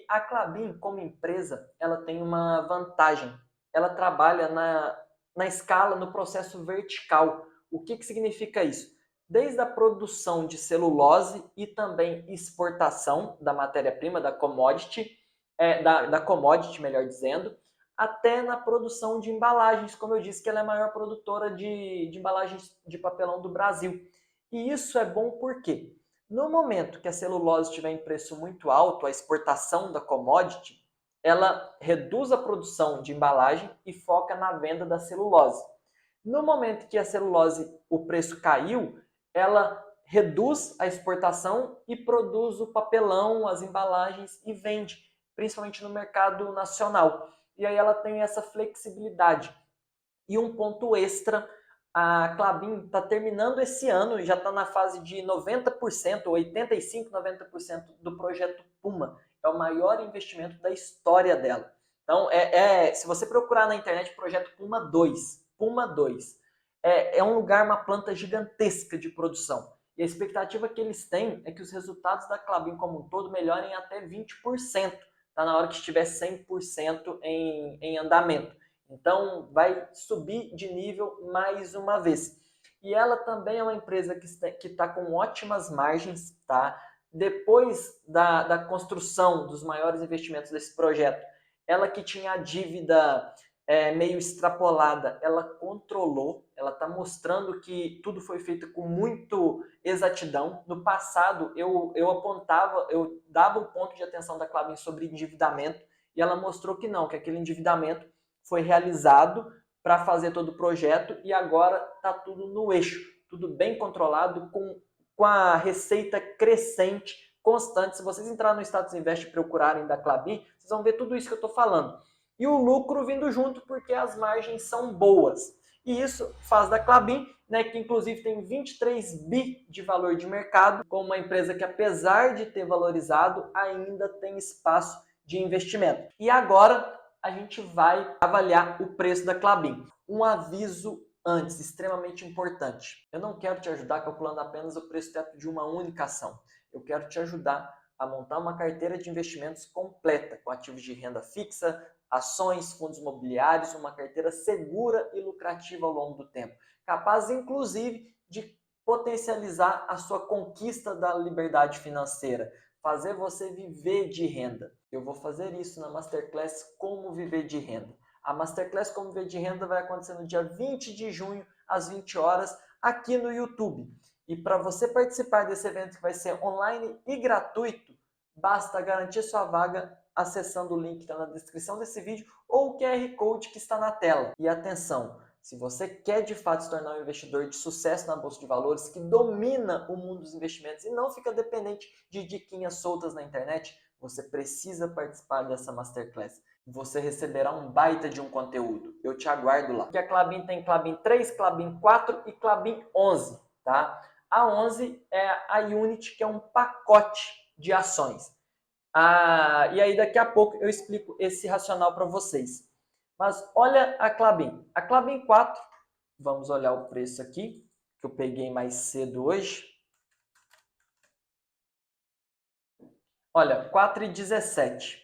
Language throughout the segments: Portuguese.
a Klabin, como empresa, ela tem uma vantagem. Ela trabalha na escala, no processo vertical. O que significa isso? Desde a produção de celulose e também exportação da matéria-prima, da commodity, da commodity, melhor dizendo, até na produção de embalagens, como eu disse, que ela é a maior produtora de embalagens de papelão do Brasil. E isso é bom porque no momento que a celulose estiver em preço muito alto, a exportação da commodity, ela reduz a produção de embalagem e foca na venda da celulose. No momento que a celulose, o preço caiu, ela reduz a exportação e produz o papelão, as embalagens e vende, principalmente no mercado nacional. E aí ela tem essa flexibilidade. E um ponto extra, a Klabin está terminando esse ano e já está na fase de 90%, 85%, 90% do projeto Puma. É o maior investimento da história dela. Então, se você procurar na internet projeto Puma 2, é um lugar, uma planta gigantesca de produção. E a expectativa que eles têm é que os resultados da Klabin como um todo melhorem até 20%. Está na hora que estiver 100% em andamento. Então, vai subir de nível mais uma vez. E ela também é uma empresa que está com ótimas margens, tá? Depois da construção dos maiores investimentos desse projeto, ela que tinha a dívida meio extrapolada, ela controlou, ela está mostrando que tudo foi feito com muito exatidão. No passado, eu apontava, eu dava o ponto de atenção da Klabin sobre endividamento, e ela mostrou que não, que aquele endividamento foi realizado para fazer todo o projeto e agora está tudo no eixo, tudo bem controlado, com a receita crescente, constante. Se vocês entrarem no Status Invest e procurarem da Klabin, vocês vão ver tudo isso que eu estou falando. E o lucro vindo junto porque as margens são boas. E isso faz da Klabin, né, que inclusive tem 23 bi de valor de mercado, como uma empresa que, apesar de ter valorizado, ainda tem espaço de investimento. E agora a gente vai avaliar o preço da Klabin. Um aviso antes, extremamente importante. Eu não quero te ajudar calculando apenas o preço teto de uma única ação. Eu quero te ajudar a montar uma carteira de investimentos completa, com ativos de renda fixa, ações, fundos imobiliários, uma carteira segura e lucrativa ao longo do tempo, capaz inclusive de potencializar a sua conquista da liberdade financeira, fazer você viver de renda. Eu vou fazer isso na Masterclass Como Viver de Renda. A Masterclass Como Viver de Renda vai acontecer no dia 20 de junho, às 20 horas, aqui no YouTube. E para você participar desse evento, que vai ser online e gratuito, basta garantir sua vaga acessando o link que está na descrição desse vídeo ou o QR Code que está na tela. E atenção, se você quer de fato se tornar um investidor de sucesso na Bolsa de Valores, que domina o mundo dos investimentos e não fica dependente de diquinhas soltas na internet, você precisa participar dessa Masterclass. Você receberá um baita de um conteúdo. Eu te aguardo lá. Aqui a Klabin tem Klabin 3, Klabin 4 e Klabin 11, tá? A 11 é a Unity, que é um pacote de ações. E aí daqui a pouco eu explico esse racional para vocês. Mas olha a Klabin. A Klabin 4, vamos olhar o preço aqui, que eu peguei mais cedo hoje. Olha, 4,17.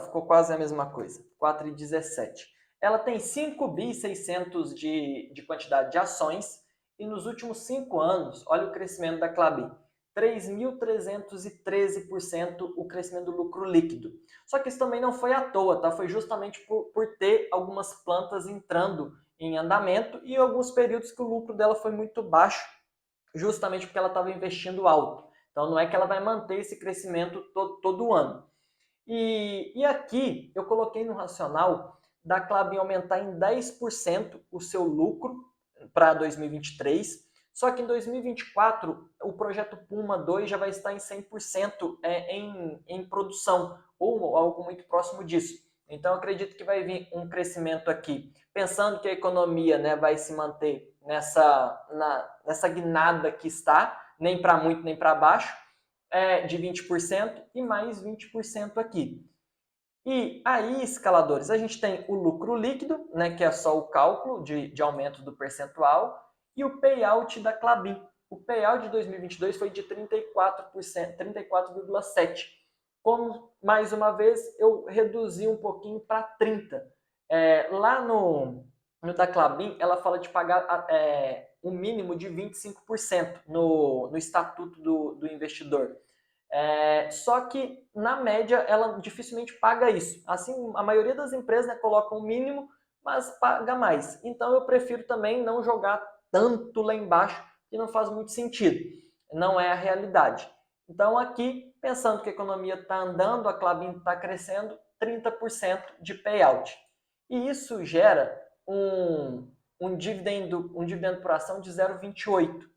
Ficou quase a mesma coisa. 4,17. Ela tem 5 bi 600 de quantidade de ações e nos últimos 5 anos, olha o crescimento da Klabin. 3.313% o crescimento do lucro líquido. Só que isso também não foi à toa, tá? Foi justamente por ter algumas plantas entrando em andamento e alguns períodos que o lucro dela foi muito baixo, justamente porque ela estava investindo alto. Então não é que ela vai manter esse crescimento todo ano. E aqui eu coloquei no racional da Klabin aumentar em 10% o seu lucro para 2023, só que em 2024 o projeto Puma 2 já vai estar em 100% em produção, ou algo muito próximo disso. Então eu acredito que vai vir um crescimento aqui, pensando que a economia, né, vai se manter nessa guinada que está, nem para muito nem para baixo, de 20% e mais 20% aqui. E aí, escaladores, a gente tem o lucro líquido, né, que é só o cálculo de aumento do percentual, e o payout da Klabin. O payout de 2022 foi de 34%, 34,7%. como, mais uma vez, eu reduzi um pouquinho para 30. Lá no da Klabin, ela fala de pagar um mínimo de 25% no estatuto do investidor. Só que, na média, ela dificilmente paga isso. Assim, a maioria das empresas, né, coloca um mínimo, mas paga mais. Então, eu prefiro também não jogar tanto lá embaixo, que não faz muito sentido. Não é a realidade. Então, aqui, pensando que a economia está andando, a Klabin está crescendo, 30% de payout. E isso gera um dividendo por ação de 0,28.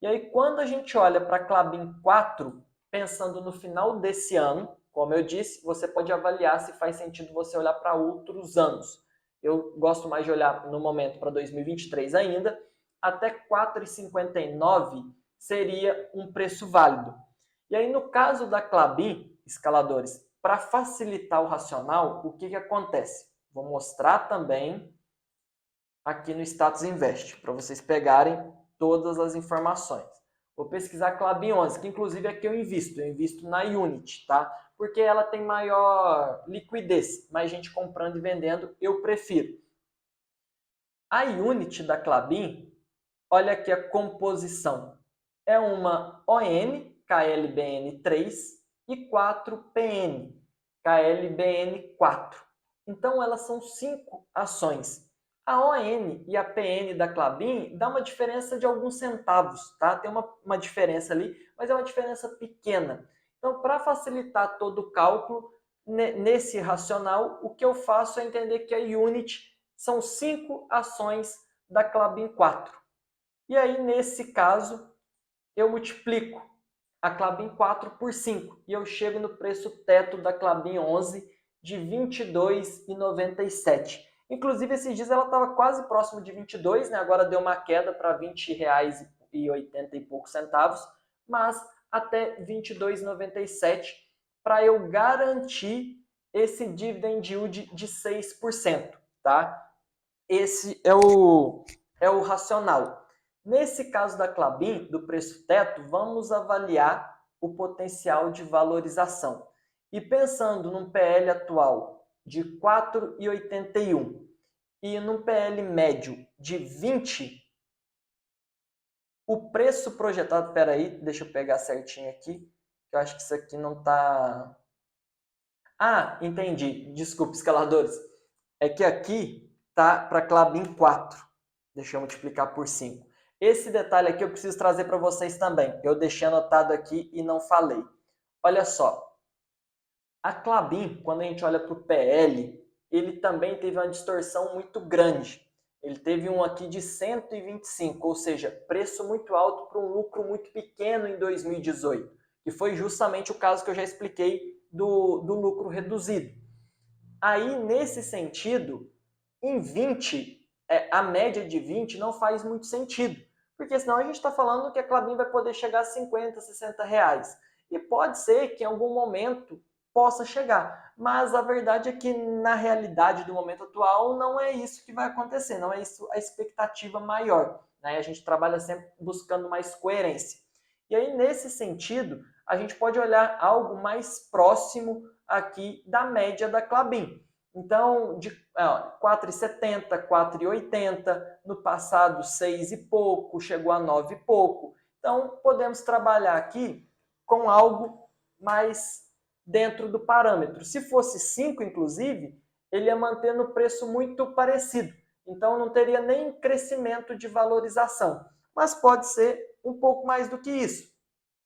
E aí, quando a gente olha para a Klabin 4, pensando no final desse ano, como eu disse, você pode avaliar se faz sentido você olhar para outros anos. Eu gosto mais de olhar no momento para 2023 ainda, até 4,59 seria um preço válido. E aí, no caso da Klabin, escaladores, para facilitar o racional, o que acontece? Vou mostrar também aqui no Status Invest, para vocês pegarem todas as informações. Vou pesquisar Klabin 11, que inclusive é que eu invisto na Unity, tá? Porque ela tem maior liquidez, mais gente comprando e vendendo, eu prefiro. A Unity da Klabin, olha aqui a composição. É uma ON, KLBN3, e 4PN, KLBN4. Então, elas são 5 ações. A ON e a PN da Klabin dá uma diferença de alguns centavos, tá? Tem uma diferença ali, mas é uma diferença pequena. Então, para facilitar todo o cálculo, nesse racional, o que eu faço é entender que a Unity são 5 ações da Klabin 4. E aí, nesse caso, eu multiplico a Klabin 4 por 5 e eu chego no preço teto da Klabin 11 de R$ 22,97. Inclusive, esses dias ela estava quase próximo de 22, né? Agora deu uma queda para R$ 20,80 e poucos centavos, mas até R$ 22,97 para eu garantir esse dividend yield de 6%, tá? Esse é o racional. Nesse caso da Klabin, do preço teto, vamos avaliar o potencial de valorização. E pensando num PL atual de 4,81 e num PL médio de 20, o preço projetado... Espera aí, deixa eu pegar certinho aqui, que eu acho que isso aqui não está... Ah, entendi. Desculpe, escaladores. É que aqui tá para Klabin 4. Deixa eu multiplicar por 5. Esse detalhe aqui eu preciso trazer para vocês também. Eu deixei anotado aqui e não falei. Olha só. A Klabin, quando a gente olha para o PL, ele também teve uma distorção muito grande. Ele teve um aqui de 125, ou seja, preço muito alto para um lucro muito pequeno em 2018, que foi justamente o caso que eu já expliquei do lucro reduzido. Aí, nesse sentido, em 20, a média de 20 não faz muito sentido, porque senão a gente está falando que a Klabin vai poder chegar a 50, 60 reais. E pode ser que em algum momento possa chegar, mas a verdade é que na realidade do momento atual não é isso que vai acontecer, não é isso a expectativa maior, né? A gente trabalha sempre buscando mais coerência. E aí, nesse sentido, a gente pode olhar algo mais próximo aqui da média da Klabin. Então, de 4,70, 4,80, no passado 6 e pouco, chegou a 9 e pouco. Então, podemos trabalhar aqui com algo mais dentro do parâmetro. Se fosse 5, inclusive, ele ia manter no preço muito parecido. Então, não teria nem crescimento de valorização. Mas pode ser um pouco mais do que isso.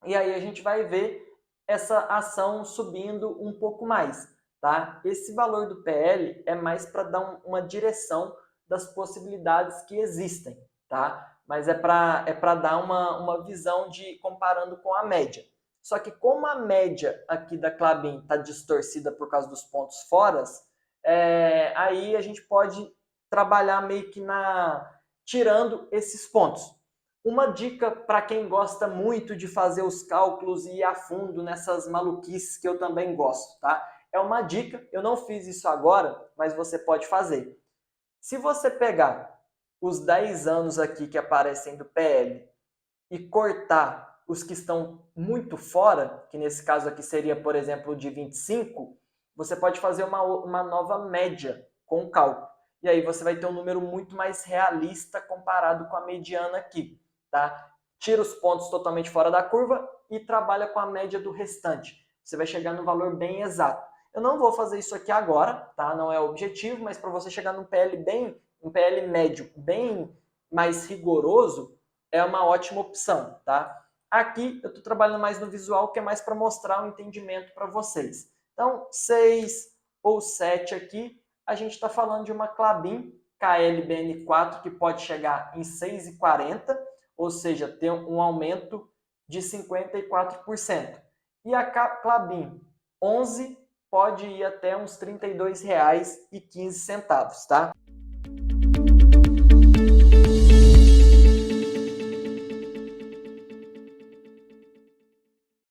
E aí a gente vai ver essa ação subindo um pouco mais. Tá? Esse valor do PL é mais para dar uma direção das possibilidades que existem, tá? Mas é para dar uma visão de comparando com a média. Só que como a média aqui da Klabin está distorcida por causa dos pontos fora, aí a gente pode trabalhar meio que tirando esses pontos. Uma dica para quem gosta muito de fazer os cálculos e ir a fundo nessas maluquices que eu também gosto, tá? É uma dica, eu não fiz isso agora, mas você pode fazer. Se você pegar os 10 anos aqui que aparecem do PL e cortar os que estão muito fora, que nesse caso aqui seria, por exemplo, de 25, você pode fazer uma nova média com o cálculo. E aí você vai ter um número muito mais realista comparado com a mediana aqui, tá? Tira os pontos totalmente fora da curva e trabalha com a média do restante. Você vai chegar no valor bem exato. Eu não vou fazer isso aqui agora, tá? Não é o objetivo, mas para você chegar num um PL médio bem mais rigoroso, é uma ótima opção, tá? Aqui eu estou trabalhando mais no visual, que é mais para mostrar um entendimento para vocês. Então, 6 ou 7 aqui, a gente está falando de uma Klabin KLBN4 que pode chegar em 6,40, ou seja, ter um aumento de 54%. E a Klabin 11 pode ir até uns R$ 32,15, tá?